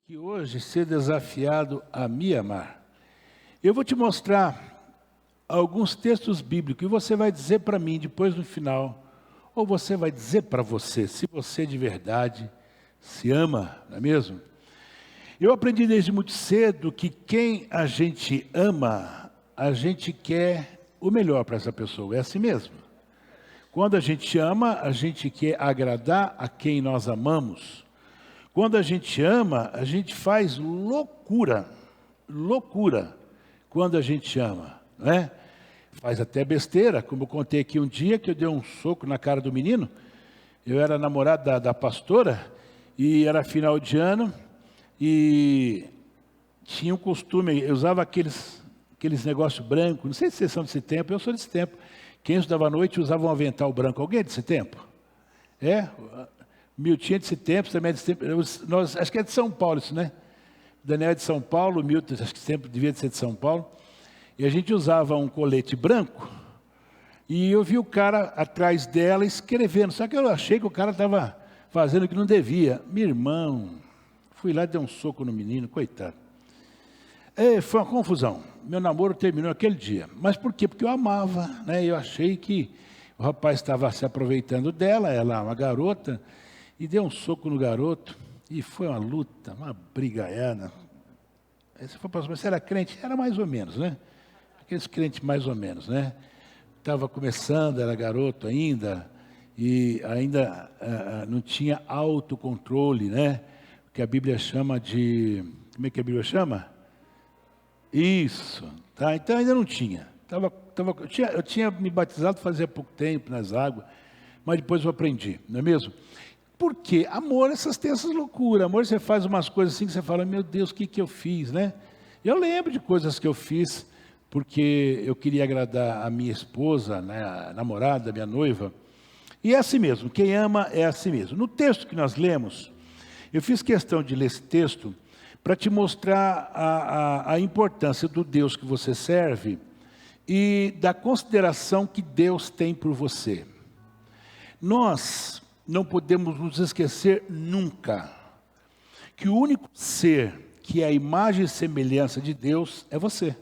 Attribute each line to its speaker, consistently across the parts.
Speaker 1: que hoje ser desafiado a me amar. Eu vou te mostrar alguns textos bíblicos e você vai dizer para mim depois no final, ou você vai dizer para você, se você de verdade se ama, não é mesmo? Eu aprendi desde muito cedo que quem a gente ama, a gente quer o melhor para essa pessoa, é assim mesmo. Quando a gente ama, a gente quer agradar a quem nós amamos. Quando a gente ama, a gente faz loucura, quando a gente ama, não é? Faz até besteira, como eu contei aqui um dia que eu dei um soco na cara do menino. Eu era namorado da pastora e era final de ano e tinha um costume, eu usava aqueles negócios brancos, não sei se vocês são desse tempo, eu sou desse tempo. Quem estudava à noite usava um avental branco, alguém é desse tempo? É? Milton é desse tempo, também é desse tempo. Acho que é de São Paulo isso, né? Daniel é de São Paulo, Milton acho que sempre devia ser de São Paulo. E a gente usava um colete branco e eu vi o cara atrás dela escrevendo. Só que eu achei que o cara estava fazendo o que não devia. Meu irmão, fui lá e dei um soco no menino, coitado. Foi uma confusão. Meu namoro terminou aquele dia. Mas por quê? Porque eu amava, né? Eu achei que o rapaz estava se aproveitando dela, ela uma garota, e deu um soco no garoto. E foi uma luta, uma brigaiada. Aí você falou, pastor, você era crente? Era mais ou menos, né? Aqueles crentes mais ou menos, né? Estava começando, era garoto ainda, e ainda não tinha autocontrole, né? O que a Bíblia chama de... Como é que a Bíblia chama? Isso, tá? Então ainda não tinha. Eu tinha me batizado fazia pouco tempo nas águas, mas depois eu aprendi, não é mesmo? Porque amor, tem essas loucuras. Amor, você faz umas coisas assim que você fala, meu Deus, o que eu fiz, né? Eu lembro de coisas que eu fiz porque eu queria agradar a minha esposa, né, a namorada, a minha noiva. E é assim mesmo, quem ama é assim mesmo. No texto que nós lemos, eu fiz questão de ler esse texto para te mostrar a importância do Deus que você serve e da consideração que Deus tem por você. Nós não podemos nos esquecer nunca que o único ser que é a imagem e semelhança de Deus é você.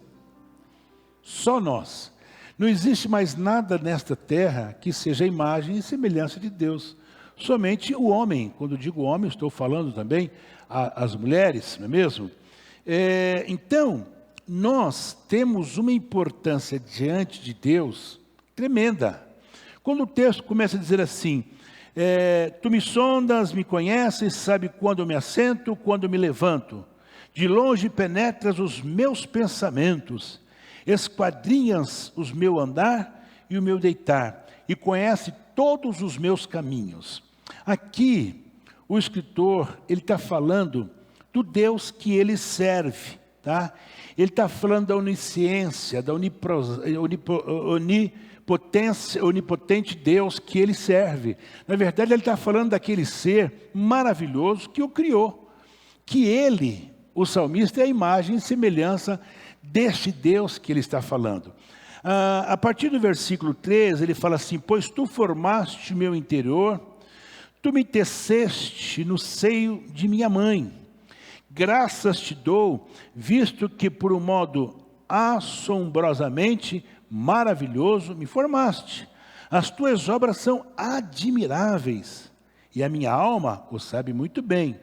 Speaker 1: Só nós. Não existe mais nada nesta terra que seja a imagem e semelhança de Deus. Somente o homem. Quando digo homem, estou falando também as mulheres, não é mesmo? Então, nós temos uma importância diante de Deus tremenda. Quando o texto começa a dizer assim, tu me sondas, me conheces, sabe quando eu me assento, quando eu me levanto. De longe penetras os meus pensamentos, esquadrinhas os meu andar e o meu deitar, e conhece todos os meus caminhos. Aqui, o escritor, ele está falando do Deus que ele serve, tá? Ele está falando da onisciência, da onipotente Deus que ele serve. Na verdade, ele está falando daquele ser maravilhoso que o criou, que ele, o salmista, é a imagem e semelhança deste Deus que ele está falando. A partir do versículo 13, ele fala assim, pois tu formaste o meu interior, tu me teceste no seio de minha mãe. Graças te dou, visto que por um modo assombrosamente maravilhoso me formaste. As tuas obras são admiráveis, e a minha alma o sabe muito bem.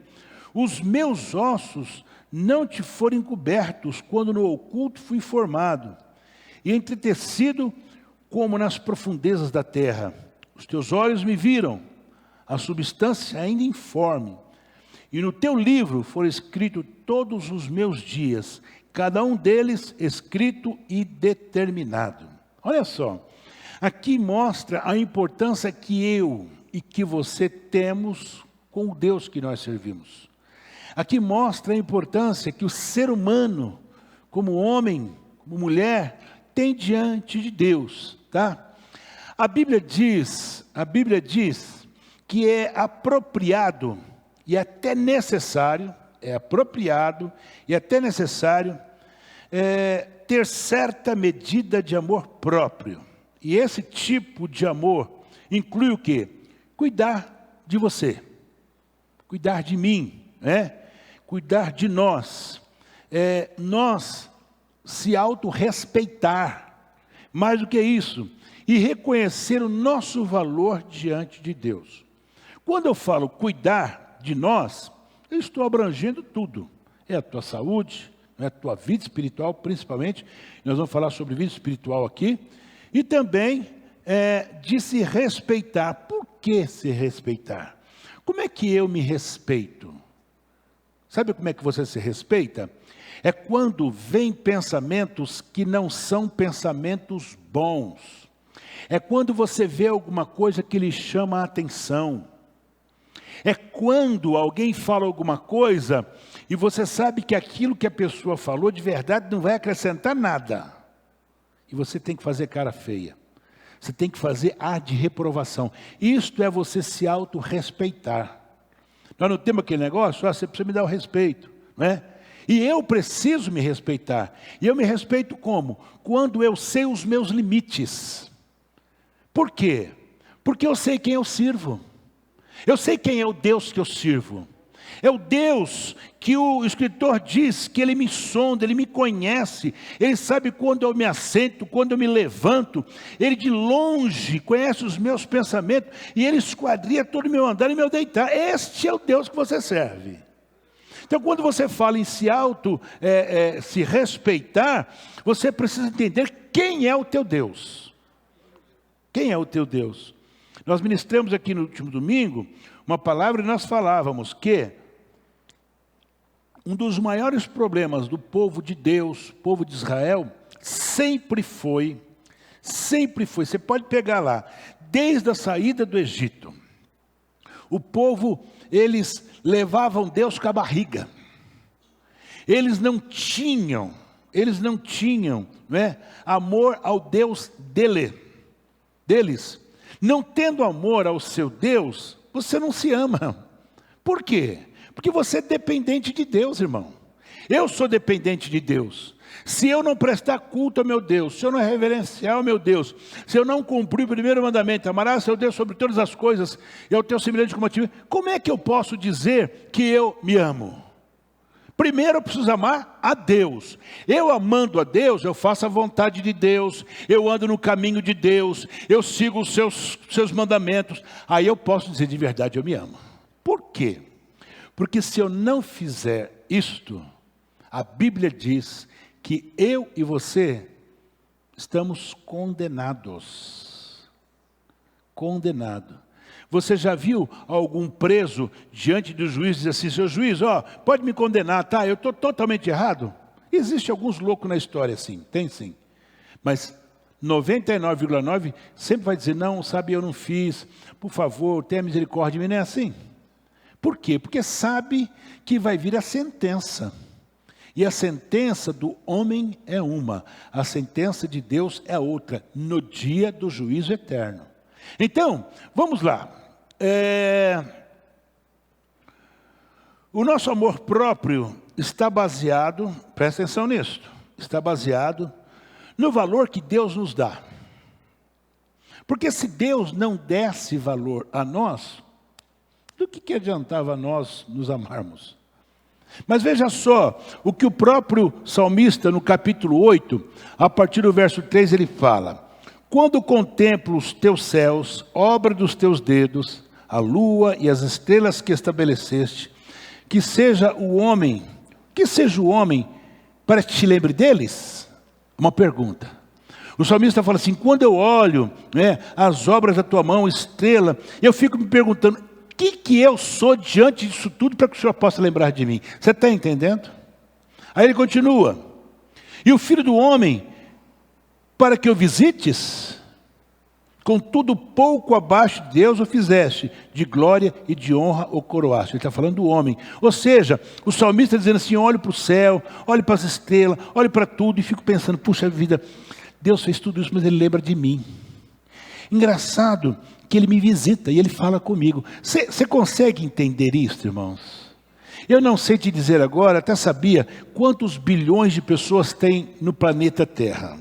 Speaker 1: Os meus ossos não te foram encobertos quando no oculto fui formado, e entretecido como nas profundezas da terra. Os teus olhos me viram, a substância ainda informe. E no teu livro foram escritos todos os meus dias, cada um deles escrito e determinado. Olha só, aqui mostra a importância que eu e que você temos com o Deus que nós servimos. Aqui mostra a importância que o ser humano, como homem, como mulher, tem diante de Deus, tá? A Bíblia diz que é apropriado e até necessário, ter certa medida de amor próprio. E esse tipo de amor inclui o quê? Cuidar de você, cuidar de mim, né? Cuidar de nós é nós se autorrespeitar. Mais do que isso, e reconhecer o nosso valor diante de Deus. Quando eu falo cuidar de nós, eu estou abrangendo tudo. É a tua saúde, é a tua vida espiritual, principalmente. Nós vamos falar sobre vida espiritual aqui. E também de se respeitar. Por que se respeitar? Como é que eu me respeito? Sabe como é que você se respeita? É quando vem pensamentos que não são pensamentos bons. É quando você vê alguma coisa que lhe chama a atenção. É quando alguém fala alguma coisa e você sabe que aquilo que a pessoa falou de verdade não vai acrescentar nada. E você tem que fazer cara feia. Você tem que fazer ar de reprovação. Isto é você se autorrespeitar. Nós não temos aquele negócio, você precisa me dar o respeito, não é? E eu preciso me respeitar. E eu me respeito como? Quando eu sei os meus limites. Por quê? Porque eu sei quem eu sirvo. Eu sei quem é o Deus que eu sirvo. É o Deus que o escritor diz que Ele me sonda, Ele me conhece. Ele sabe quando eu me assento, quando eu me levanto. Ele de longe conhece os meus pensamentos. E Ele esquadria todo o meu andar e meu deitar. Este é o Deus que você serve. Então, quando você fala em se respeitar, você precisa entender quem é o teu Deus. Quem é o teu Deus? Nós ministramos aqui no último domingo uma palavra e nós falávamos que um dos maiores problemas do povo de Deus, povo de Israel, sempre foi, você pode pegar lá, desde a saída do Egito, o povo, eles levavam Deus com a barriga. Eles não tinham, amor ao Deus deles. Não tendo amor ao seu Deus, você não se ama. Por quê? Porque você é dependente de Deus, irmão. Eu sou dependente de Deus. Se eu não prestar culto ao meu Deus, se eu não reverenciar ao meu Deus, se eu não cumprir o primeiro mandamento, amarás seu Deus sobre todas as coisas, e ao teu semelhante como a ti, como é que eu posso dizer que eu me amo? Primeiro eu preciso amar a Deus. Eu amando a Deus, eu faço a vontade de Deus, eu ando no caminho de Deus, eu sigo os seus mandamentos. Aí eu posso dizer de verdade, eu me amo. Por quê? Porque se eu não fizer isto, a Bíblia diz que eu e você estamos condenados. Condenado. Você já viu algum preso diante do juiz dizer assim, seu juiz, pode me condenar, tá? Eu estou totalmente errado? Existe alguns loucos na história assim, tem sim. Mas 99,9 sempre vai dizer, não, sabe, eu não fiz, por favor, tenha misericórdia de mim, não é assim? Por quê? Porque sabe que vai vir a sentença. E a sentença do homem é uma, a sentença de Deus é outra, no dia do juízo eterno. Então, vamos lá. O nosso amor próprio está baseado, presta atenção nisso, está baseado no valor que Deus nos dá. Porque se Deus não desse valor a nós, do que adiantava nós nos amarmos? Mas veja só, o que o próprio salmista no capítulo 8, a partir do verso 3, ele fala: quando contemplo os teus céus, obra dos teus dedos, a lua e as estrelas que estabeleceste, que seja o homem para que te lembre deles? Uma pergunta. O salmista fala assim, quando eu olho as obras da tua mão, estrela, eu fico me perguntando, o que eu sou diante disso tudo para que o Senhor possa lembrar de mim? Você está entendendo? Aí ele continua, e o filho do homem, para que o visites, contudo pouco abaixo de Deus o fizeste, de glória e de honra o coroaste. Ele está falando do homem. Ou seja, o salmista está dizendo assim, olho para o céu, olho para as estrelas, olho para tudo e fico pensando, puxa vida, Deus fez tudo isso, mas Ele lembra de mim. Engraçado que Ele me visita e Ele fala comigo. Você consegue entender isso, irmãos? Eu não sei te dizer agora, até sabia quantos bilhões de pessoas tem no planeta Terra.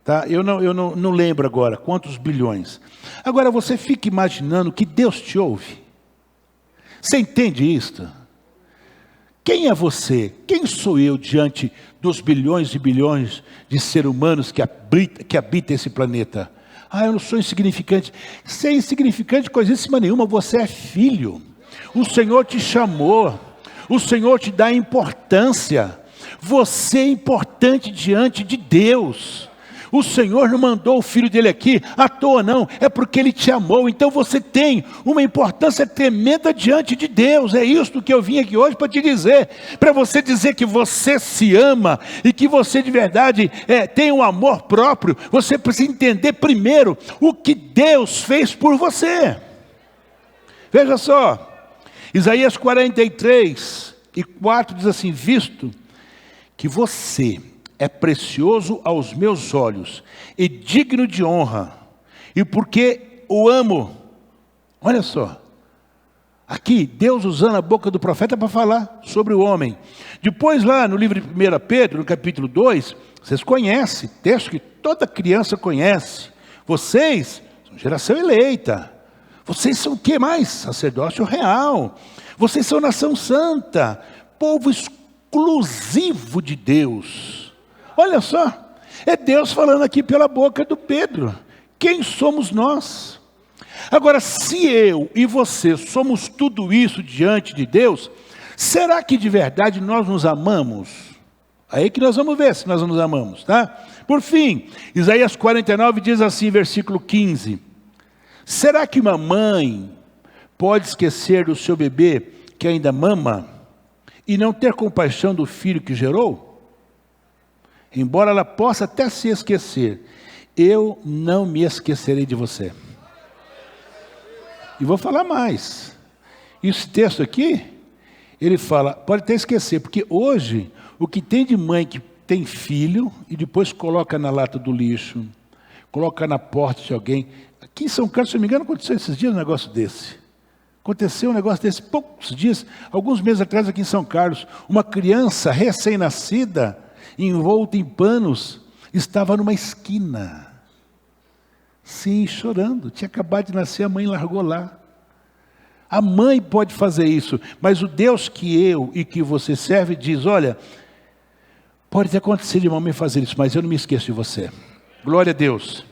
Speaker 1: Tá? Eu não lembro agora quantos bilhões. Agora você fica imaginando que Deus te ouve. Você entende isto? Quem é você? Quem sou eu diante dos bilhões e bilhões de seres humanos que habitam esse planeta? Ah, eu não sou insignificante. Você é insignificante coisíssima nenhuma, você é filho. O Senhor te chamou, o Senhor te dá importância. Você é importante diante de Deus. O Senhor não mandou o Filho dele aqui à toa não, é porque Ele te amou. Então você tem uma importância tremenda diante de Deus. É isso que eu vim aqui hoje para te dizer. Para você dizer que você se ama e que você de verdade tem um amor próprio. Você precisa entender primeiro o que Deus fez por você. Veja só, Isaías 43:4 diz assim: visto que você é precioso aos meus olhos e digno de honra, e porque o amo. Olha só, aqui Deus usando a boca do profeta para falar sobre o homem. Depois lá no livro de 1 Pedro, no capítulo 2, vocês conhecem, texto que toda criança conhece. Vocês são geração eleita. Vocês são o que mais? Sacerdócio real. Vocês são nação santa, povo exclusivo de Deus. Olha só, é Deus falando aqui pela boca do Pedro. Quem somos nós? Agora, se eu e você somos tudo isso diante de Deus, será que de verdade nós nos amamos? Aí que nós vamos ver se nós nos amamos, tá? Por fim, Isaías 49 diz assim, versículo 15: será que uma mãe pode esquecer do seu bebê que ainda mama e não ter compaixão do filho que gerou? Embora ela possa até se esquecer, eu não me esquecerei de você. E vou falar mais. Esse texto aqui, ele fala, pode até esquecer, porque hoje, o que tem de mãe que tem filho, e depois coloca na lata do lixo, coloca na porta de alguém. Aqui em São Carlos, se não me engano, aconteceu esses dias um negócio desse. Aconteceu um negócio desse, poucos dias, alguns meses atrás aqui em São Carlos, uma criança recém-nascida, envolta em panos, estava numa esquina. Sim, chorando. Tinha acabado de nascer, a mãe largou lá. A mãe pode fazer isso, mas o Deus que eu e que você serve diz, olha, pode ter acontecido de mamãe fazer isso, mas eu não me esqueço de você. Glória a Deus.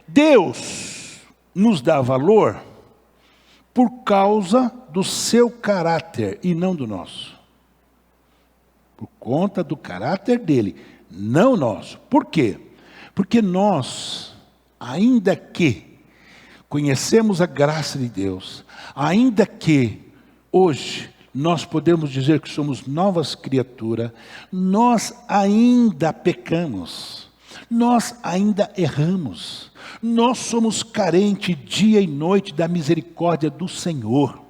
Speaker 1: Deus nos dá valor por causa do seu caráter e não do nosso. Por conta do caráter dele, não nosso. Por quê? Porque nós, ainda que conhecemos a graça de Deus, ainda que hoje nós podemos dizer que somos novas criaturas, nós ainda pecamos, nós ainda erramos, nós somos carentes dia e noite da misericórdia do Senhor.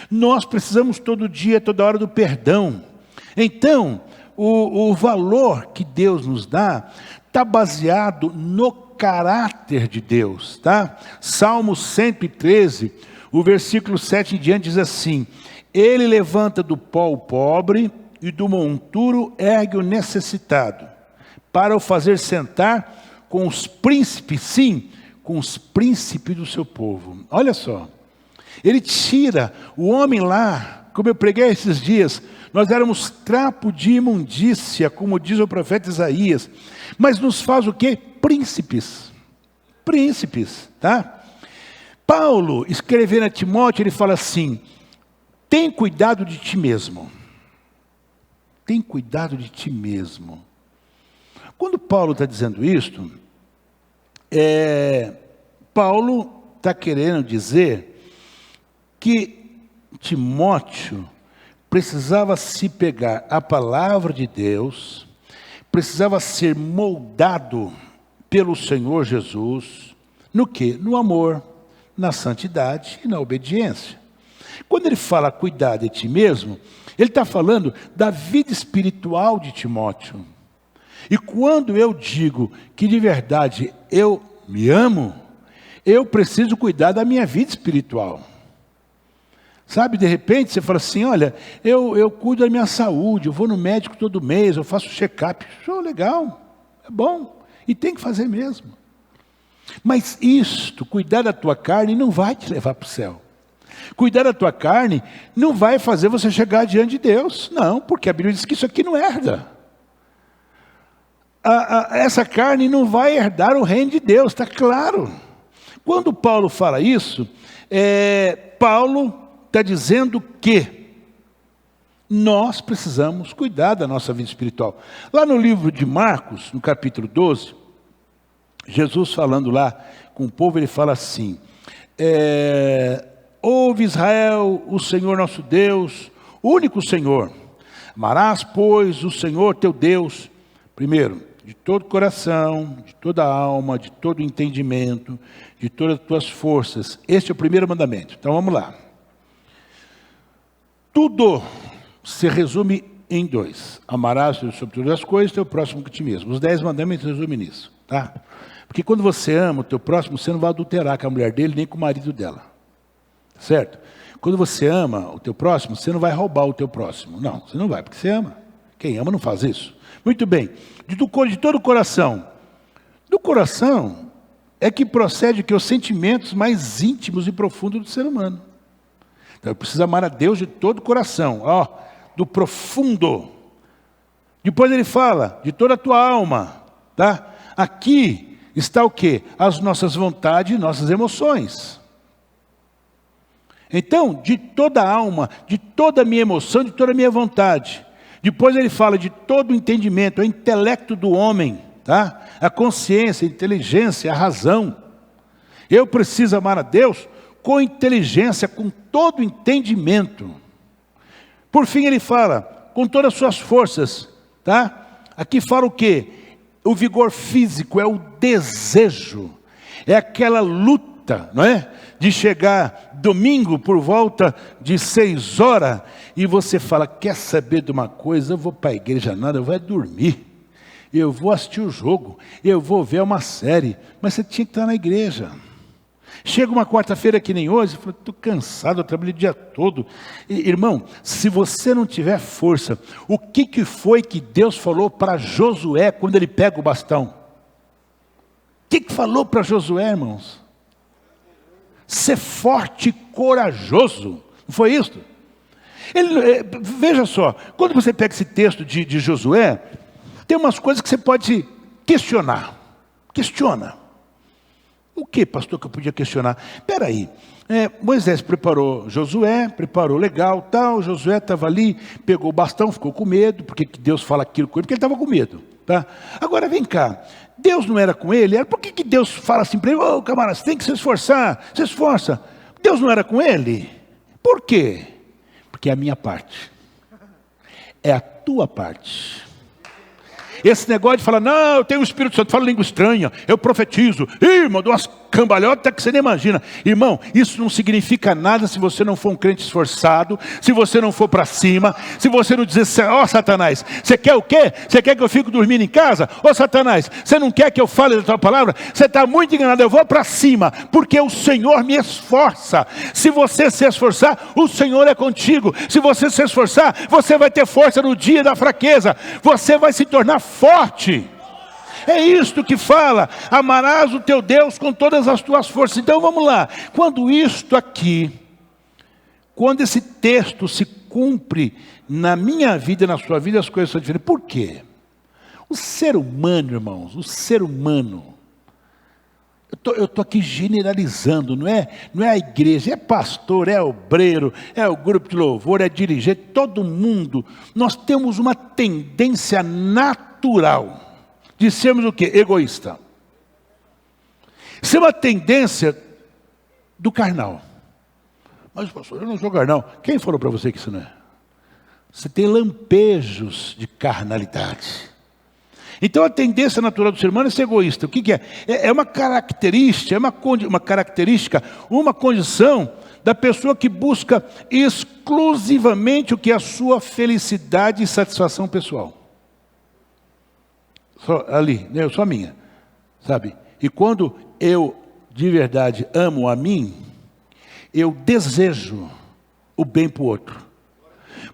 Speaker 1: Nós precisamos todo dia, toda hora do perdão. Então, o valor que Deus nos dá está baseado no caráter de Deus, tá? Salmo 113, o versículo 7 em diante diz assim: ele levanta do pó o pobre e do monturo ergue o necessitado, para o fazer sentar com os príncipes, sim, com os príncipes do seu povo. Olha só, ele tira o homem lá, como eu preguei esses dias, nós éramos trapo de imundícia, como diz o profeta Isaías, mas nos faz o quê? Príncipes. Príncipes, tá? Paulo, escrevendo a Timóteo, ele fala assim: tem cuidado de ti mesmo. Tem cuidado de ti mesmo. Quando Paulo está dizendo isto, Paulo está querendo dizer que Timóteo precisava se pegar a palavra de Deus, precisava ser moldado pelo Senhor Jesus, no quê? No amor, na santidade e na obediência. Quando ele fala cuidar de ti mesmo, ele está falando da vida espiritual de Timóteo. E quando eu digo que de verdade eu me amo, eu preciso cuidar da minha vida espiritual. Sabe, de repente você fala assim, olha, eu cuido da minha saúde, eu vou no médico todo mês, eu faço check-up. Show, legal, é bom, e tem que fazer mesmo. Mas isto, cuidar da tua carne, não vai te levar para o céu. Cuidar da tua carne não vai fazer você chegar diante de Deus. Não, porque a Bíblia diz que isso aqui não herda. Essa carne não vai herdar o reino de Deus, está claro. Quando Paulo fala isso, Paulo está dizendo que nós precisamos cuidar da nossa vida espiritual. Lá no livro de Marcos, no capítulo 12, Jesus falando lá com o povo, ele fala assim: ouve Israel, o Senhor nosso Deus, o único Senhor. Amarás, pois, o Senhor teu Deus, primeiro, de todo o coração, de toda a alma, de todo o entendimento, de todas as tuas forças. Este é o primeiro mandamento. Então vamos lá. Tudo se resume em 2. Amarás sobre todas as coisas, teu próximo que ti mesmo. Os 10 mandamentos resumem nisso, tá? Porque quando você ama o teu próximo, você não vai adulterar com a mulher dele, nem com o marido dela. Certo? Quando você ama o teu próximo, você não vai roubar o teu próximo. Não, você não vai, porque você ama. Quem ama não faz isso. Muito bem. De todo o coração. Do coração é que procede os sentimentos mais íntimos e profundos do ser humano. Então eu preciso amar a Deus de todo o coração. Do profundo. Depois ele fala, de toda a tua alma. Tá? Aqui está o quê? As nossas vontades e nossas emoções. Então, de toda a alma, de toda a minha emoção, de toda a minha vontade. Depois ele fala de todo o entendimento, o intelecto do homem, tá? A consciência, a inteligência, a razão. Eu preciso amar a Deus com inteligência, com todo o entendimento. Por fim ele fala, com todas as suas forças, tá? Aqui fala o quê? O vigor físico, é o desejo, é aquela luta, não é? De chegar domingo por volta de 6 horas e você fala, quer saber de uma coisa? Eu vou para a igreja nada, eu vou dormir. Eu vou assistir o jogo, eu vou ver uma série. Mas você tinha que estar na igreja. Chega uma quarta-feira que nem hoje, eu falo, estou cansado, eu trabalhei o dia todo. Irmão, se você não tiver força, o que foi que Deus falou para Josué quando ele pega o bastão? O que falou para Josué, irmãos? Ser forte e corajoso. Não foi isso? Veja só, quando você pega esse texto de Josué, tem umas coisas que você pode questionar. Questiona. O que, pastor, que eu podia questionar? Espera aí, Moisés preparou Josué, preparou legal, tal. Josué estava ali, pegou o bastão, ficou com medo, porque Deus fala aquilo com ele, porque ele estava com medo. Tá? Agora vem cá, Deus não era com ele? Por que Deus fala assim para ele, ô camarada, você tem que se esforçar, se esforça. Deus não era com ele? Por quê? Porque é a minha parte, é a tua parte. Esse negócio de falar, não, eu tenho o Espírito Santo, falo língua estranha, eu profetizo. Irmão, dou umas cambalhotas que você nem imagina. Irmão, isso não significa nada se você não for um crente esforçado, se você não for para cima, se você não dizer, Satanás, você quer o quê? Você quer que eu fique dormindo em casa? Satanás, você não quer que eu fale da tua palavra? Você está muito enganado, eu vou para cima, porque o Senhor me esforça. Se você se esforçar, o Senhor é contigo. Se você se esforçar, você vai ter força no dia da fraqueza. Você vai se tornar forte. É isto que fala, amarás o teu Deus com todas as tuas forças. Então vamos lá, quando esse texto se cumpre na minha vida e na sua vida, as coisas são diferentes. Por quê? O ser humano, irmãos, o ser humano, eu estou aqui generalizando, não é a igreja, é pastor, é obreiro, é o grupo de louvor, é dirigente, todo mundo. Nós temos uma tendência natural de sermos o quê? Egoísta. Isso é uma tendência do carnal. Mas pastor, eu não sou carnal. Quem falou para você que isso não é? Você tem lampejos de carnalidade. Então a tendência natural do ser humano é ser egoísta. O que é? É uma característica, uma condição da pessoa que busca exclusivamente o que é a sua felicidade e satisfação pessoal. Só a minha, sabe? E quando eu de verdade amo a mim, eu desejo o bem para o outro.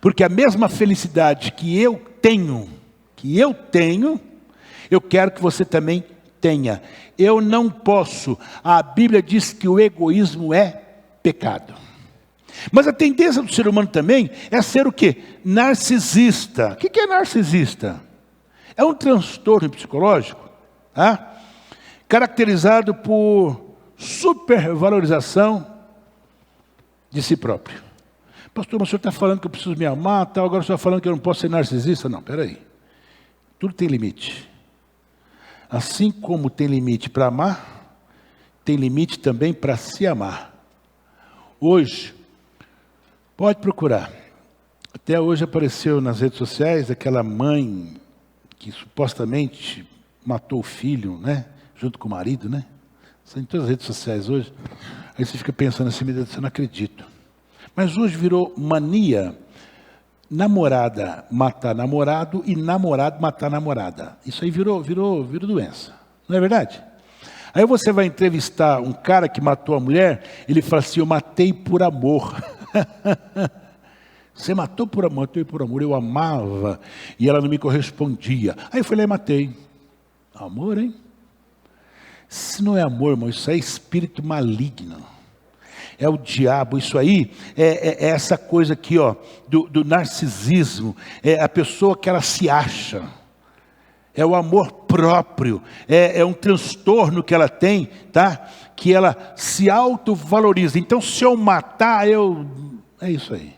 Speaker 1: Porque a mesma felicidade que eu tenho, eu quero que você também tenha. Eu não posso. A Bíblia diz que o egoísmo é pecado. Mas a tendência do ser humano também é ser o quê? Narcisista. O que é narcisista? É um transtorno psicológico, tá? Caracterizado por supervalorização de si próprio. Pastor, mas o senhor está falando que eu preciso me amar, tal, agora o senhor está falando que eu não posso ser narcisista? Não, peraí. Tudo tem limite. Assim como tem limite para amar, tem limite também para se amar. Hoje, pode procurar. Até hoje apareceu nas redes sociais aquela mãe que supostamente matou o filho, né? Junto com o marido, né? São em todas as redes sociais hoje. Aí você fica pensando assim, meu Deus, eu não acredito. Mas hoje virou mania namorada matar namorado e namorado matar namorada. Isso aí virou doença. Não é verdade? Aí você vai entrevistar um cara que matou a mulher, ele fala assim, eu matei por amor. Você matou por amor? Matei por amor, eu amava e ela não me correspondia. Aí eu fui lá e matei. Amor, hein? Isso não é amor, irmão, isso é espírito maligno. É o diabo, isso aí é essa coisa aqui, ó, do narcisismo. É a pessoa que ela se acha. É o amor próprio. É um transtorno que ela tem, tá? Que ela se autovaloriza. Então, se eu matar, é isso aí.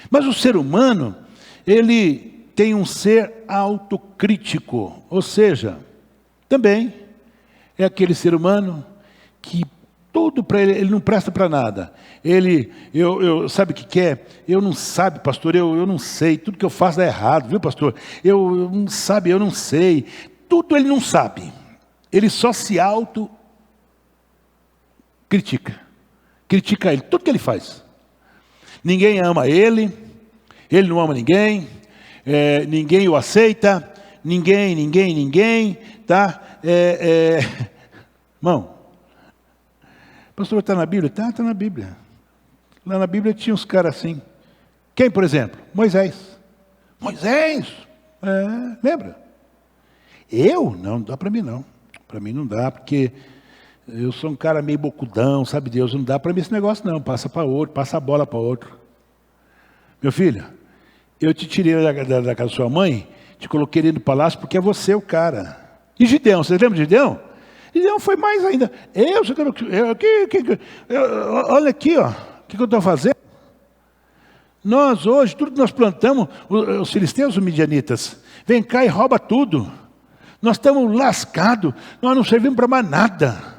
Speaker 1: Mas o ser humano, ele tem um ser autocrítico. Ou seja, também é aquele ser humano que tudo para ele não presta para nada. Sabe o que quer? Eu não sabe, pastor, eu não sei. Tudo que eu faço dá errado, viu, pastor? Eu não sabe, eu não sei. Tudo ele não sabe. Ele só se auto-critica. Critica ele, tudo que ele faz. Ninguém ama ele não ama ninguém, ninguém o aceita, ninguém, tá? Irmão, pastor, está na Bíblia? Está na Bíblia. Lá na Bíblia tinha uns caras assim. Quem, por exemplo? Moisés. Lembra? Não dá para mim não. Para mim não dá, porque eu sou um cara meio bocudão, sabe Deus, não dá para mim esse negócio não. Passa para outro, passa a bola para outro. Meu filho, eu te tirei da casa da sua mãe, te coloquei dentro do palácio porque é você o cara. E Gideão, vocês lembram de Gideão? Gideão foi mais ainda. Olha aqui, ó, o que eu estou fazendo? Nós hoje, tudo que nós plantamos, os filisteus, os midianitas, vem cá e rouba tudo. Nós estamos lascados, nós não servimos para mais nada.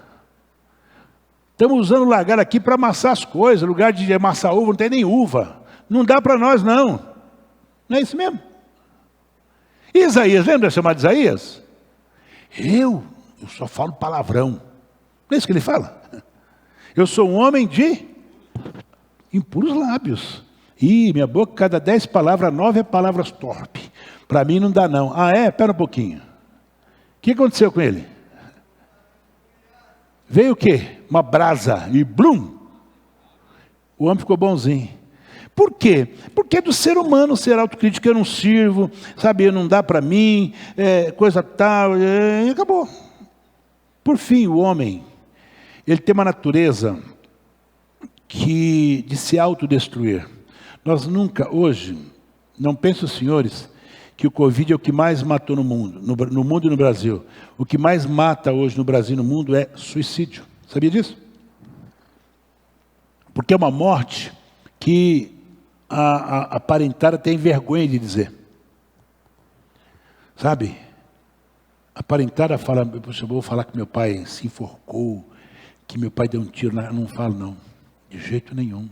Speaker 1: Estamos usando o lagar aqui para amassar as coisas, lugar de amassar uva, não tem nem uva. Não dá para nós não. Não é isso mesmo? Isaías, lembra chamado Isaías? Eu só falo palavrão. Não é isso que ele fala? Eu sou um homem de impuros lábios. E minha boca, cada 10 palavras, 9 é palavras torpes. Para mim não dá não. Espera um pouquinho. O que aconteceu com ele? Veio o quê? Uma brasa e blum. O homem ficou bonzinho. Por quê? Porque é do ser humano ser autocrítico, eu não sirvo, sabe, não dá para mim, coisa tal, e acabou. Por fim, o homem, ele tem uma natureza de se autodestruir. Nós nunca, hoje, não pensam, senhores, que o Covid é o que mais matou no mundo, no mundo e no Brasil. O que mais mata hoje no Brasil e no mundo é suicídio. Sabia disso? Porque é uma morte que a parentada tem vergonha de dizer. Sabe? A parentada fala, poxa, eu vou falar que meu pai se enforcou, que meu pai deu um tiro. Não falo não, de jeito nenhum.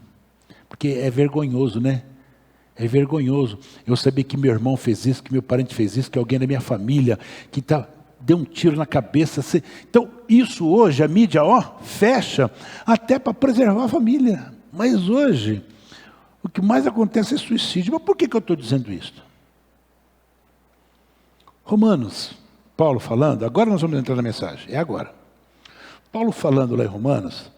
Speaker 1: Porque é vergonhoso, né? É vergonhoso. Eu saber que meu irmão fez isso, que meu parente fez isso, que alguém da minha família, que deu um tiro na cabeça. Então, isso hoje, a mídia, fecha, até para preservar a família. Mas hoje, o que mais acontece é suicídio. Mas por que eu estou dizendo isso? Romanos, Paulo falando, agora nós vamos entrar na mensagem, é agora. Paulo falando lá em Romanos,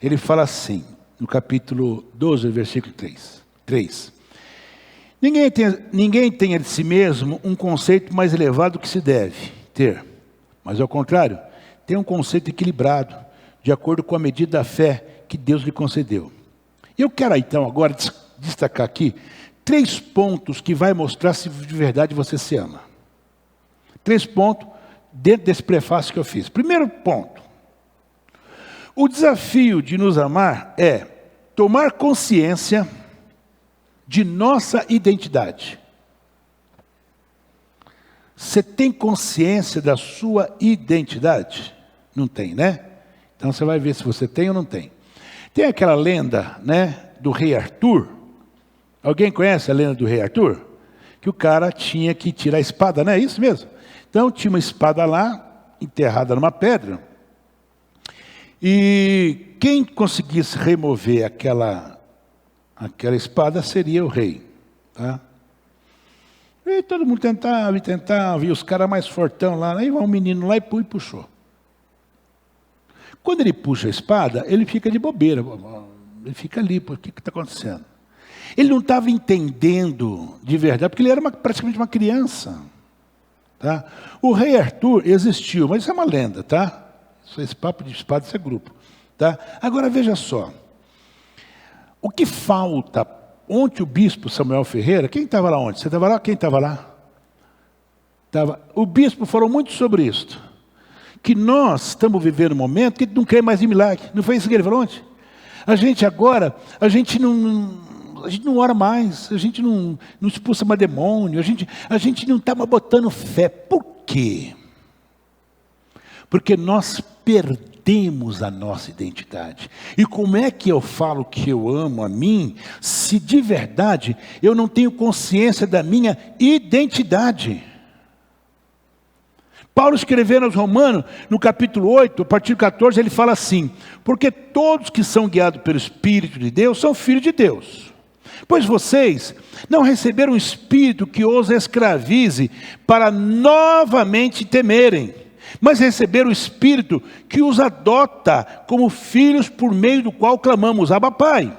Speaker 1: ele fala assim, no capítulo 12, versículo 3. Ninguém tenha de si mesmo um conceito mais elevado que se deve ter, mas ao contrário, tem um conceito equilibrado, de acordo com a medida da fé que Deus lhe concedeu. Eu quero então agora destacar aqui 3 pontos que vai mostrar se de verdade você se ama. 3 pontos dentro desse prefácio que eu fiz. Primeiro ponto. O desafio de nos amar é tomar consciência de nossa identidade. Você tem consciência da sua identidade? Não tem, né? Então você vai ver se você tem ou não tem. Tem aquela lenda, né, do rei Arthur. Alguém conhece a lenda do rei Arthur? Que o cara tinha que tirar a espada, não é isso mesmo? Então tinha uma espada lá, enterrada numa pedra. E quem conseguisse remover aquela espada seria o rei. Tá? E todo mundo tentava, e os caras mais fortão lá. Aí vai um menino lá e puxou. Quando ele puxa a espada, ele fica de bobeira. Ele fica ali, por que está acontecendo? Ele não estava entendendo de verdade, porque ele era praticamente uma criança. Tá? O rei Arthur existiu, mas isso é uma lenda, tá? Esse papo de espada, isso é grupo. Tá? Agora veja só. O que falta? Ontem o bispo Samuel Ferreira, quem estava lá ontem? Você estava lá? Quem estava lá? O bispo falou muito sobre isso. Que nós estamos vivendo um momento que não crê mais em milagre. Não foi isso que ele falou ontem? A gente agora, a gente não ora mais, a gente não expulsa mais demônio, a gente não está mais botando fé. Por quê? Porque nós perdemos a nossa identidade. E como é que eu falo que eu amo a mim, se de verdade eu não tenho consciência da minha identidade? Paulo escrevendo aos Romanos, no capítulo 8, a partir do 14, ele fala assim: porque todos que são guiados pelo Espírito de Deus são filhos de Deus. Pois vocês não receberam um espírito que os escravize para novamente temerem, mas receberam o Espírito que os adota como filhos, por meio do qual clamamos: Abba, Pai.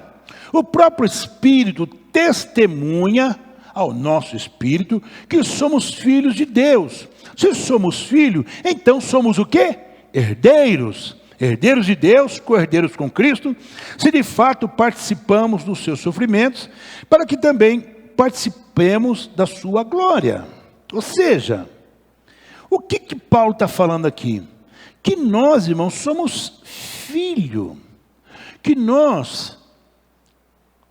Speaker 1: O próprio Espírito testemunha ao nosso espírito que somos filhos de Deus. Se somos filhos, então somos o quê? Herdeiros. Herdeiros de Deus, co-herdeiros com Cristo, se de fato participamos dos seus sofrimentos, para que também participemos da sua glória. Ou seja, o que Paulo está falando aqui? Que nós, irmãos, somos filho, que nós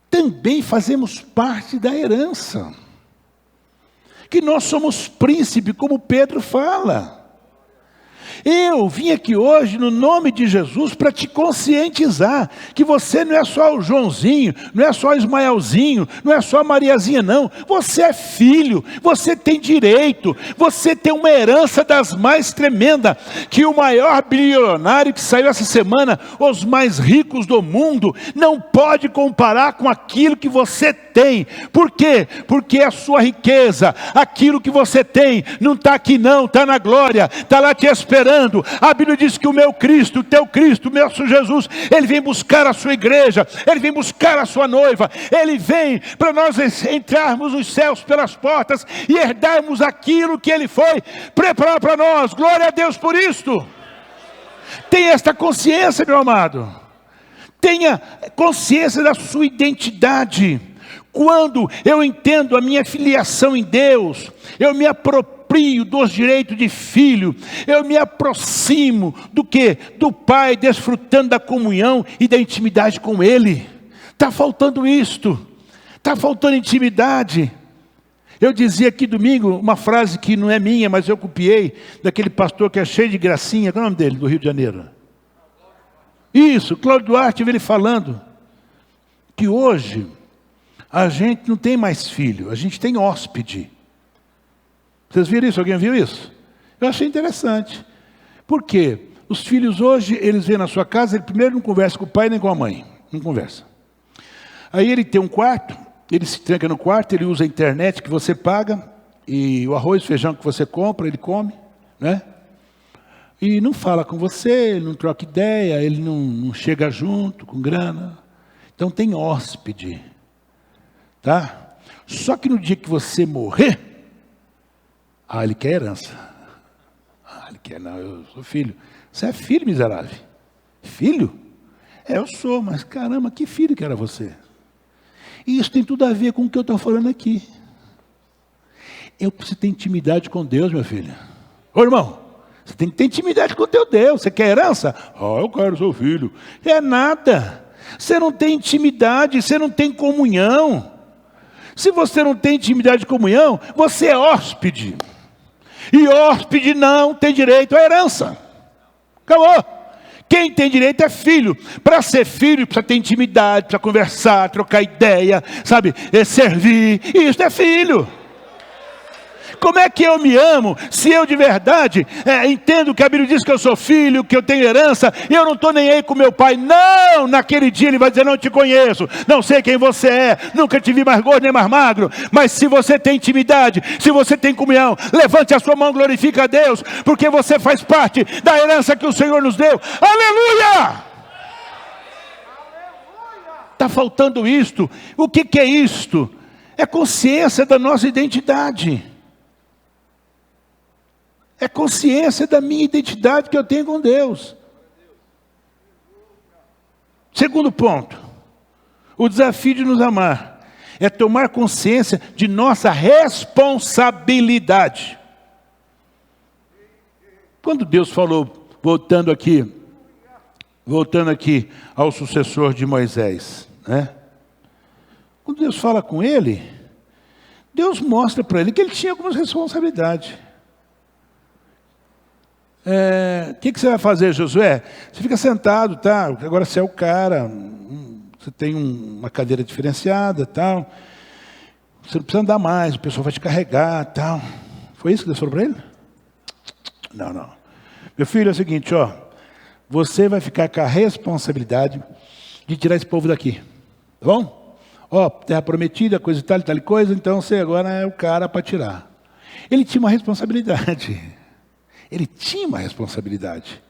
Speaker 1: também fazemos parte da herança, que nós somos príncipe, como Pedro fala. Eu vim aqui hoje no nome de Jesus para te conscientizar que você não é só o Joãozinho, não é só o Ismaelzinho, não é só a Mariazinha não. Você é filho, você tem direito, você tem uma herança das mais tremendas, que o maior bilionário que saiu essa semana, os mais ricos do mundo, não pode comparar com aquilo que você tem. Por quê? Porque a sua riqueza, aquilo que você tem, não está aqui não, está na glória, está lá te esperando. A Bíblia diz que o meu Cristo, o teu Cristo, o meu Jesus, Ele vem buscar a sua igreja, Ele vem buscar a sua noiva, Ele vem para nós entrarmos nos céus pelas portas e herdarmos aquilo que Ele foi preparar para nós. Glória a Deus por isto. Tenha esta consciência, meu amado. Tenha consciência da sua identidade. Quando eu entendo a minha filiação em Deus, eu me aproprio dos direitos de filho, eu me aproximo do quê? Do Pai, desfrutando da comunhão e da intimidade com Ele. Está faltando isto, está faltando intimidade. Eu dizia aqui domingo uma frase que não é minha, mas eu copiei, daquele pastor que é cheio de gracinha, qual é o nome dele, do Rio de Janeiro? Isso, Cláudio Duarte, ele falando, que hoje a gente não tem mais filho, a gente tem hóspede. Vocês viram isso? Alguém viu isso? Eu achei interessante. Por quê? Os filhos hoje, eles vêm na sua casa, ele primeiro não conversa com o pai nem com a mãe. Não conversa. Aí ele tem um quarto, ele se tranca no quarto, ele usa a internet que você paga, e o arroz e feijão que você compra, ele come, né? E não fala com você, ele não troca ideia, ele não chega junto com grana. Então tem hóspede. Tá? Só que no dia que você morrer, ele quer herança. Ele quer, não, eu sou filho. Você é filho, miserável. Filho? Eu sou, mas caramba, que filho que era você? E isso tem tudo a ver com o que eu estou falando aqui. Eu preciso ter intimidade com Deus, meu filho. Ô irmão, você tem que ter intimidade com o teu Deus. Você quer herança? Eu quero, sou filho. É nada. Você não tem intimidade, você não tem comunhão. Se você não tem intimidade e comunhão, você é hóspede. E hóspede não tem direito à herança. Acabou. Quem tem direito é filho. Para ser filho, precisa ter intimidade, precisa conversar, trocar ideia, sabe? Servir. Isso é filho. Como é que eu me amo se eu de verdade entendo que a Bíblia diz que eu sou filho, que eu tenho herança, e eu não estou nem aí com meu pai? Não, naquele dia ele vai dizer, não te conheço, não sei quem você é, nunca te vi mais gordo nem mais magro. Mas se você tem intimidade, se você tem comunhão, levante a sua mão, glorifica a Deus, porque você faz parte da herança que o Senhor nos deu. Aleluia! Está faltando isto. O que é isto? É consciência da nossa identidade. É consciência da minha identidade que eu tenho com Deus. Segundo ponto, o desafio de nos amar é tomar consciência de nossa responsabilidade. Quando Deus falou, voltando aqui ao sucessor de Moisés, né? Quando Deus fala com ele, Deus mostra para ele que ele tinha algumas responsabilidades. O que você vai fazer, Josué? Você fica sentado, tá? Agora você é o cara, você tem uma cadeira diferenciada, tal. Você não precisa andar mais, o pessoal vai te carregar, tal. Foi isso que Deus falou para ele? Não. Meu filho, é o seguinte, ó. Você vai ficar com a responsabilidade de tirar esse povo daqui, tá bom? Ó, terra prometida, coisa e tal coisa, então você agora é o cara para tirar. Ele tinha uma responsabilidade. Ele tinha uma responsabilidade.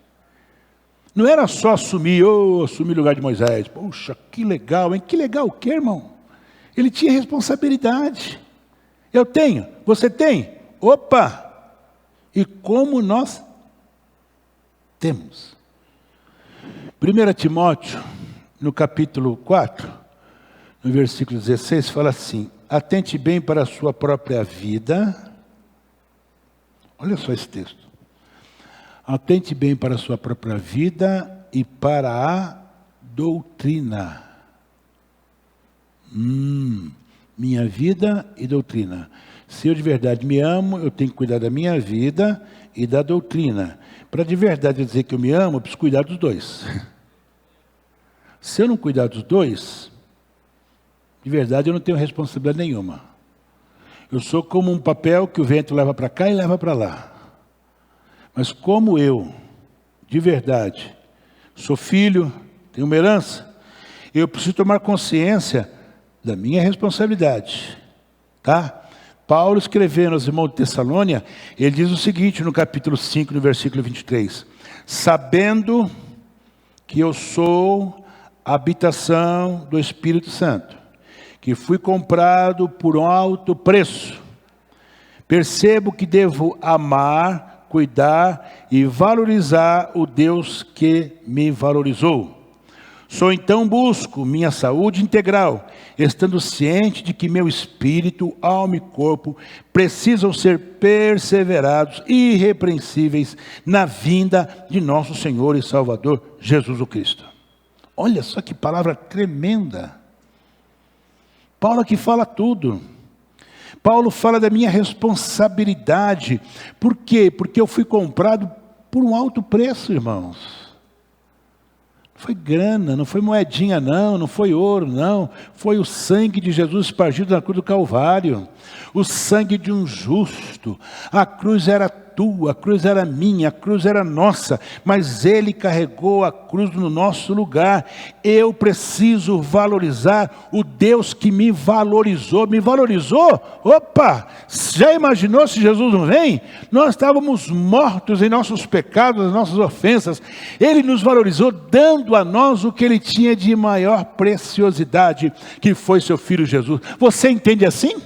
Speaker 1: Não era só assumir o lugar de Moisés. Poxa, que legal, hein? Que legal o quê, irmão? Ele tinha responsabilidade. Eu tenho, você tem? Opa! E como nós temos. 1 Timóteo, no capítulo 4, no versículo 16, fala assim: atente bem para a sua própria vida. Olha só esse texto. Atente bem para a sua própria vida e para a doutrina. Minha vida e doutrina. Se eu de verdade me amo, eu tenho que cuidar da minha vida e da doutrina. Para de verdade dizer que eu me amo, eu preciso cuidar dos dois. Se eu não cuidar dos dois, de verdade eu não tenho responsabilidade nenhuma. Eu sou como um papel que o vento leva para cá e leva para lá. Mas como eu, de verdade, sou filho, tenho uma herança, eu preciso tomar consciência da minha responsabilidade. Tá? Paulo escrevendo aos irmãos de Tessalônia, ele diz o seguinte no capítulo 5, no versículo 23. Sabendo que eu sou a habitação do Espírito Santo, que fui comprado por um alto preço, percebo que devo amar, cuidar e valorizar o Deus que me valorizou. Então busco minha saúde integral, estando ciente de que meu espírito, alma e corpo precisam ser perseverados e irrepreensíveis na vinda de nosso Senhor e Salvador Jesus o Cristo. Olha só que palavra tremenda. Paulo aqui fala tudo. Paulo fala da minha responsabilidade. Por quê? Porque eu fui comprado por um alto preço, irmãos. Não foi grana, não foi moedinha não foi ouro não. Foi o sangue de Jesus espargido na cruz do Calvário. O sangue de um justo. A cruz era tua, a cruz era minha, a cruz era nossa. Mas Ele carregou a cruz no nosso lugar. Eu preciso valorizar o Deus que me valorizou. Me valorizou? Opa! Já imaginou se Jesus não vem? Nós estávamos mortos em nossos pecados, nas nossas ofensas. Ele nos valorizou dando a nós o que Ele tinha de maior preciosidade, que foi seu Filho Jesus. Você entende assim?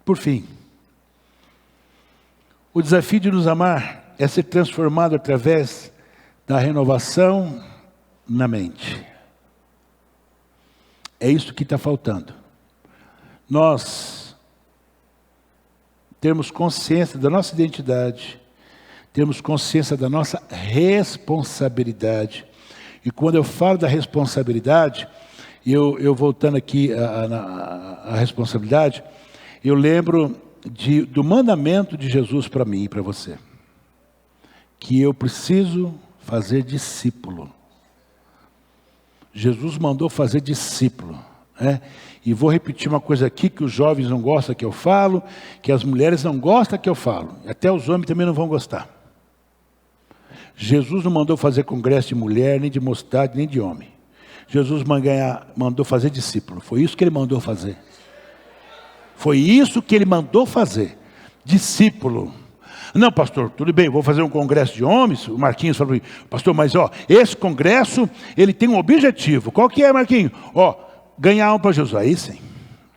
Speaker 1: Por fim, O desafio de nos amar é ser transformado através da renovação na mente. É isso que está faltando. Nós temos consciência da nossa identidade, temos consciência da nossa responsabilidade. E quando eu falo da responsabilidade, eu voltando aqui à responsabilidade, eu lembro do mandamento de Jesus para mim e para você. Que eu preciso fazer discípulo. Jesus mandou fazer discípulo. Né? E vou repetir uma coisa aqui que os jovens não gostam que eu falo, que as mulheres não gostam que eu falo. Até os homens também não vão gostar. Jesus não mandou fazer congresso de mulher, nem de mocidade, nem de homem. Jesus mandou fazer discípulo. Foi isso que ele mandou fazer. Foi isso que ele mandou fazer. Discípulo. Não, pastor, tudo bem, vou fazer um congresso de homens. O Marquinhos falou, pastor, mas esse congresso, ele tem um objetivo. Qual que é, Marquinhos? Ganhar alma para Jesus. Aí sim.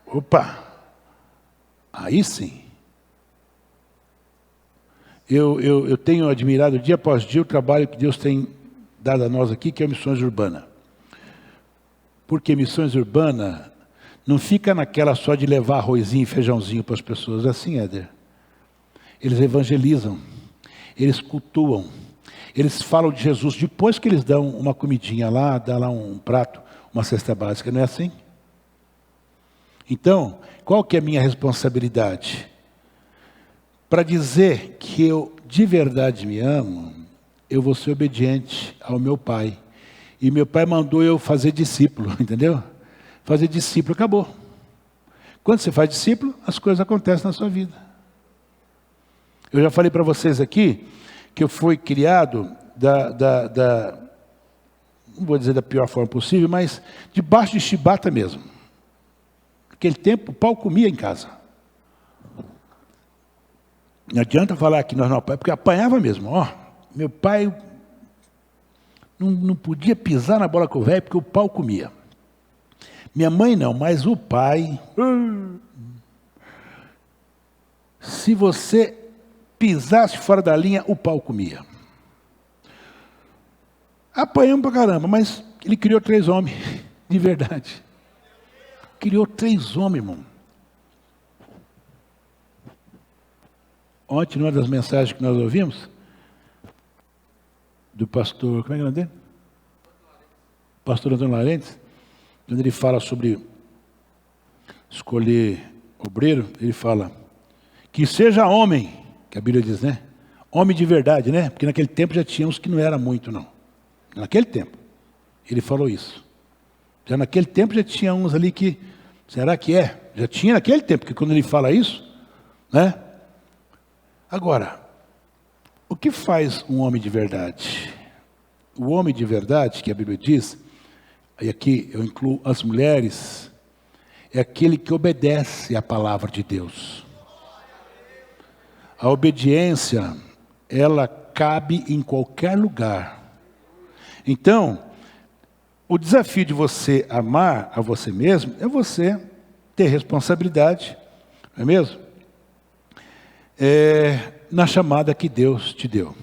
Speaker 1: Opa. Aí sim. Eu tenho admirado dia após dia o trabalho que Deus tem dado a nós aqui, que é Missões Urbana. Porque Missões Urbana não fica naquela só de levar arrozinho e feijãozinho para as pessoas. Assim, Éder. Eles evangelizam, eles cultuam, eles falam de Jesus depois que eles dão uma comidinha lá, dá lá um prato, uma cesta básica, não é assim? Então, qual que é a minha responsabilidade? Para dizer que eu de verdade me amo, eu vou ser obediente ao meu pai. E meu pai mandou eu fazer discípulo, entendeu? Fazer discípulo, acabou. Quando você faz discípulo, as coisas acontecem na sua vida. Eu já falei para vocês aqui que eu fui criado não vou dizer da pior forma possível, mas debaixo de chibata mesmo. Naquele tempo o pau comia em casa. Não adianta falar que nós não apanhávamos, porque apanhava mesmo. Meu pai não podia pisar na bola com o velho porque o pau comia. Minha mãe não, mas o pai. Se você pisasse fora da linha, o pau comia. Apanhamos pra caramba, mas ele criou 3 homens, de verdade. Criou 3 homens, irmão. Ontem, numa das mensagens que nós ouvimos, do pastor, como é que é o nome dele? Pastor Antônio Larentes, quando ele fala sobre escolher obreiro, ele fala, que seja homem, que a Bíblia diz, né? Homem de verdade, né? Porque naquele tempo já tinha uns que não era muito, não. Naquele tempo. Ele falou isso. Já naquele tempo já tinha uns ali que, será que é? Já tinha naquele tempo, porque quando ele fala isso, né? Agora, o que faz um homem de verdade? O homem de verdade, que a Bíblia diz, e aqui eu incluo as mulheres, é aquele que obedece à palavra de Deus. A obediência, ela cabe em qualquer lugar. Então, o desafio de você amar a você mesmo é você ter responsabilidade, não é mesmo? Na chamada que Deus te deu.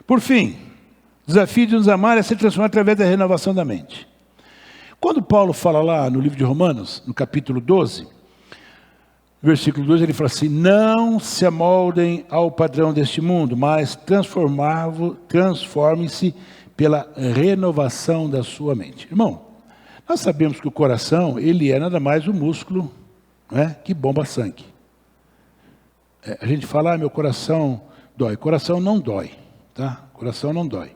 Speaker 1: Por fim, o desafio de nos amar é se transformar através da renovação da mente. Quando Paulo fala lá no livro de Romanos, no capítulo 12, versículo 2, ele fala assim, não se amoldem ao padrão deste mundo, mas transformem-se pela renovação da sua mente. Irmão, nós sabemos que o coração, ele é nada mais um músculo, né, que bomba sangue. A gente fala, meu coração dói. Coração não dói, tá? Coração não dói.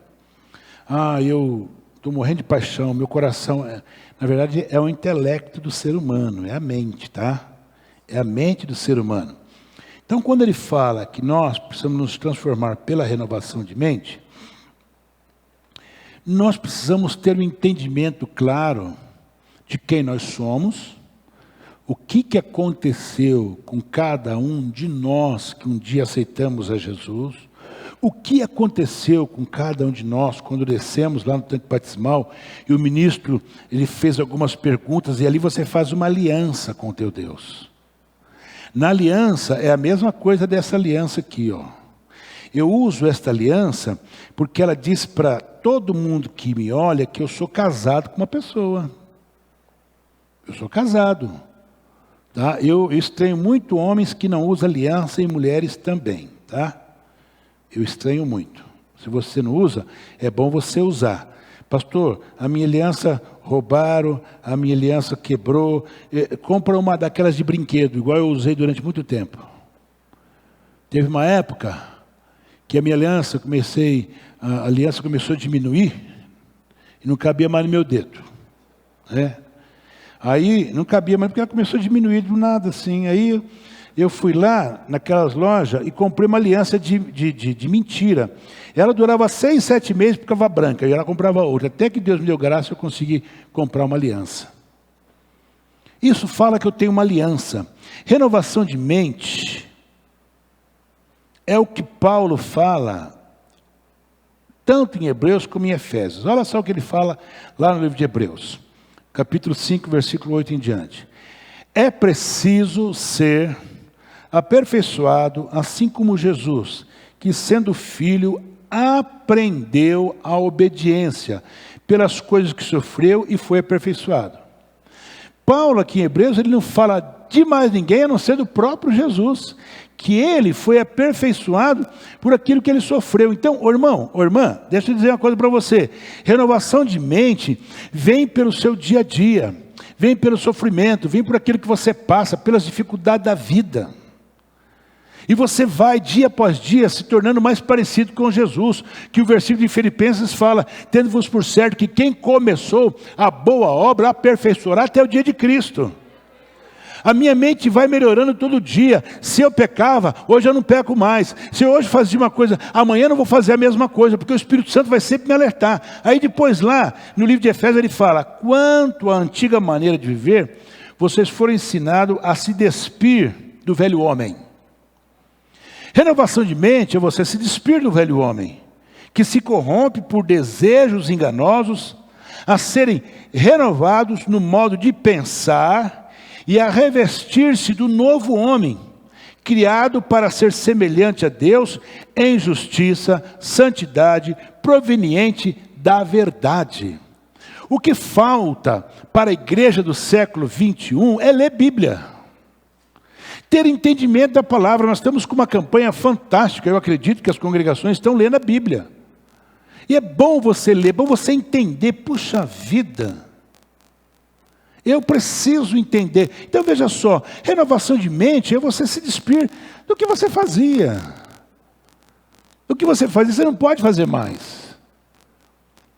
Speaker 1: Eu estou morrendo de paixão, meu coração, na verdade, é o intelecto do ser humano, é a mente, tá? É a mente do ser humano. Então, quando ele fala que nós precisamos nos transformar pela renovação de mente, nós precisamos ter um entendimento claro de quem nós somos, o que aconteceu com cada um de nós que um dia aceitamos a Jesus, o que aconteceu com cada um de nós quando descemos lá no tanque batismal e o ministro ele fez algumas perguntas e ali você faz uma aliança com o teu Deus. Na aliança é a mesma coisa dessa aliança aqui, ó. Eu uso esta aliança porque ela diz para todo mundo que me olha que eu sou casado com uma pessoa. Eu sou casado. Tá? Eu estranho muito homens que não usam aliança e mulheres também. Tá? Eu estranho muito. Se você não usa, é bom você usar. Pastor, a minha aliança roubaram, a minha aliança quebrou. Compra uma daquelas de brinquedo, igual eu usei durante muito tempo. Teve uma época que a minha aliança, a aliança começou a diminuir e não cabia mais no meu dedo. Né? Aí não cabia mais porque ela começou a diminuir do nada assim. Aí eu fui lá naquelas lojas e comprei uma aliança de mentira. Ela durava 6, 7 meses porque ficava branca e ela comprava outra. Até que Deus me deu graça, eu consegui comprar uma aliança. Isso fala que eu tenho uma aliança. Renovação de mente é o que Paulo fala, tanto em Hebreus como em Efésios. Olha só o que ele fala lá no livro de Hebreus, capítulo 5, versículo 8 em diante. É preciso ser aperfeiçoado, assim como Jesus, que sendo filho, aprendeu a obediência pelas coisas que sofreu e foi aperfeiçoado. Paulo aqui em Hebreus, ele não fala de mais ninguém, a não ser do próprio Jesus, que ele foi aperfeiçoado por aquilo que ele sofreu. Então, irmão, irmã, deixa eu dizer uma coisa para você. Renovação de mente vem pelo seu dia a dia, vem pelo sofrimento, vem por aquilo que você passa, pelas dificuldades da vida. E você vai, dia após dia, se tornando mais parecido com Jesus, que o versículo de Filipenses fala, tendo-vos por certo que quem começou a boa obra aperfeiçoará até o dia de Cristo. A minha mente vai melhorando todo dia. Se eu pecava, hoje eu não peco mais. Se eu hoje fazia uma coisa, amanhã eu não vou fazer a mesma coisa, porque o Espírito Santo vai sempre me alertar. Aí depois lá, no livro de Efésios, ele fala, quanto à antiga maneira de viver, vocês foram ensinados a se despir do velho homem. Renovação de mente é você se despir do velho homem, que se corrompe por desejos enganosos, a serem renovados no modo de pensar e a revestir-se do novo homem, criado para ser semelhante a Deus em justiça, santidade, proveniente da verdade. O que falta para a igreja do século 21 é ler Bíblia. Ter entendimento da palavra. Nós estamos com uma campanha fantástica. Eu acredito que as congregações estão lendo a Bíblia. E é bom você ler, é bom você entender. Puxa vida, eu preciso entender. Então veja só, renovação de mente é você se despir do que você fazia. O que você fazia, você não pode fazer mais.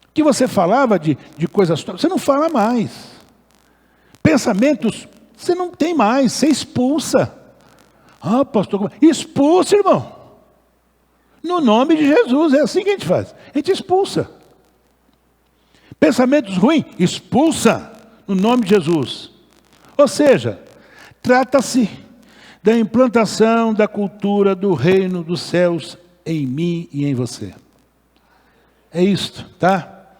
Speaker 1: O que você falava de coisas, você não fala mais. Pensamentos, você não tem mais, você expulsa. Ah, pastor, expulsa, irmão. No nome de Jesus, é assim que a gente faz. A gente expulsa. Pensamentos ruins, expulsa no nome de Jesus. Ou seja, trata-se da implantação da cultura do reino dos céus em mim e em você. É isto, tá?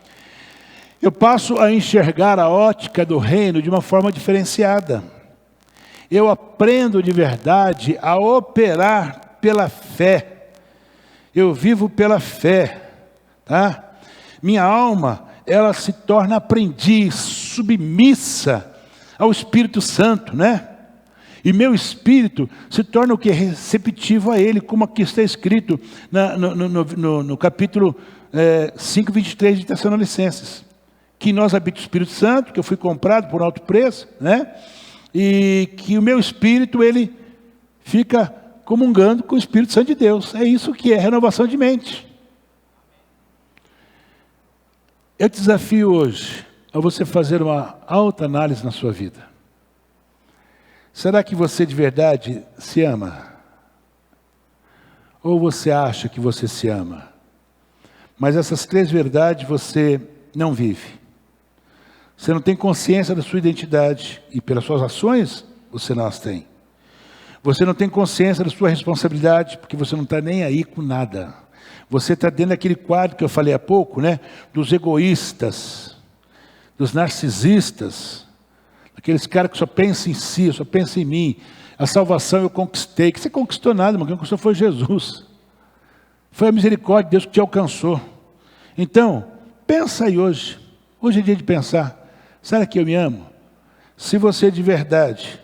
Speaker 1: Eu passo a enxergar a ótica do reino de uma forma diferenciada. Eu aprendo de verdade a operar pela fé. Eu vivo pela fé, tá? Minha alma, ela se torna aprendiz, submissa ao Espírito Santo, né? E meu espírito se torna o que? Receptivo a Ele, como aqui está escrito no capítulo 5, 23 de Tessalonicenses. Que nós habita o Espírito Santo, que eu fui comprado por alto preço, né? E que o meu espírito, ele fica comungando com o Espírito Santo de Deus. É isso que é renovação de mente. Eu te desafio hoje a você fazer uma autoanálise na sua vida. Será que você de verdade se ama? Ou você acha que você se ama? Mas essas 3 verdades você não vive. Você não tem consciência da sua identidade e pelas suas ações você não as tem. Você não tem consciência da sua responsabilidade porque você não está nem aí com nada. Você está dentro daquele quadro que eu falei há pouco, né? Dos egoístas, dos narcisistas, aqueles caras que só pensam em si, só pensam em mim. A salvação eu conquistei. Que você conquistou nada, mas quem conquistou foi Jesus. Foi a misericórdia de Deus que te alcançou. Então, pensa aí hoje. Hoje é dia de pensar. Será que eu me amo? Se você de verdade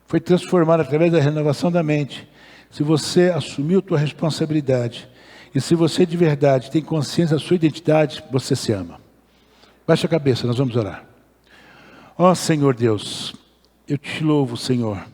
Speaker 1: foi transformado através da renovação da mente, se você assumiu a tua responsabilidade, e se você de verdade tem consciência da sua identidade, você se ama. Baixa a cabeça, nós vamos orar. Ó Senhor Deus, eu te louvo, Senhor.